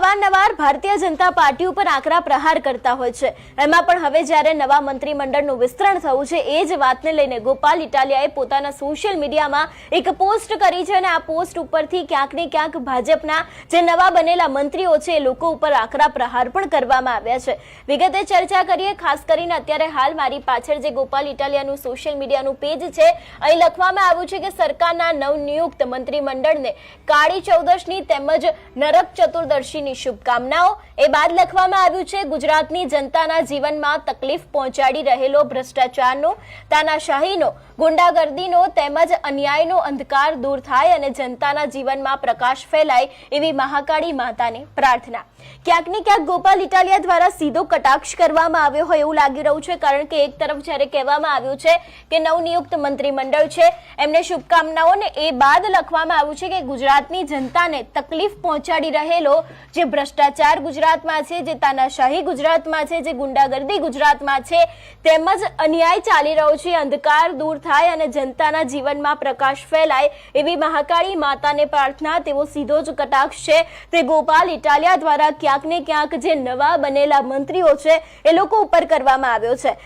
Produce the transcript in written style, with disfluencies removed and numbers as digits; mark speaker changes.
Speaker 1: અવારનવાર ભારતીય જનતા પાર્ટી ઉપર આકરા પ્રહાર કરતા હોય છે। એમાં પણ હવે જ્યારે નવા મંત્રીમંડળનું વિસ્તરણ થયું છે એ જ વાતને લઈને ગોપાલ ઇટાલિયાએ પોતાના સોશિયલ મીડિયામાં એક પોસ્ટ કરી છે અને આ પોસ્ટ ઉપરથી ક્યાંક ને ક્યાંક ભાજપના જે નવા બનેલા મંત્રીઓ છે એ લોકો ઉપર આકરા પ્રહાર પણ કરવામાં આવ્યા છે। વિગતે ચર્ચા કરીએ। ખાસ કરીને અત્યારે હાલ મારી પાછળ જે ગોપાલ ઇટાલિયાનું સોશિયલ મીડિયાનું પેજ છે અહીં લખવામાં આવ્યું છે કે સરકારના નવનિયુક્ત મંત્રીમંડળને કાળી ચૌદશની તેમજ નરક ચતુર્દશીની શુભકામનાઓ। એ બાદ લખવામાં આવ્યું છે ગુજરાતની જનતાના જીવનમાં તકલીફ પહોંચાડી રહેલો ભ્રષ્ટાચારનો, તાનાશાહીનો, ગુંડાગર્દીનો તેમજ અન્યાયનો અંધકાર દૂર થાય અને જનતાના જીવનમાં પ્રકાશ ફેલાય એવી મહાકાળી માતાને પ્રાર્થના। ક્યાંક ને ક્યાંક ગોપાલ ઇટાલિયા દ્વારા સીધો કટાક્ષ કરવામાં આવ્યો હોય એવું લાગી રહ્યું છે, કારણ કે એક તરફ જ્યારે કહેવામાં આવ્યું છે કે નવનિયુક્ત મંત્રીમંડળ છે એમને શુભકામનાઓ ને એ બાદ લખવામાં આવ્યું છે કે ગુજરાતની જનતાને તકલીફ પહોંચાડી રહેલો જે ભ્રષ્ટાચાર ગુજરાતમાં છે, જે તાનાશાહી ગુજરાતમાં છે, જે ગુંડાગર્દી ગુજરાતમાં છે તેમજ અન્યાય ચાલી રહ્યો છે, અંધકાર દૂર થાય અને જનતાના જીવનમાં પ્રકાશ ફેલાય એવી મહાકાળી માતાને પ્રાર્થના। તેવો સીધો જ કટાક્ષ છે તે ગોપાલ ઇટાલિયા દ્વારા ક્યાંક ને ક્યાંક જે નવા બનેલા મંત્રીઓ છે એ લોકો ઉપર કરવામાં આવ્યો છે।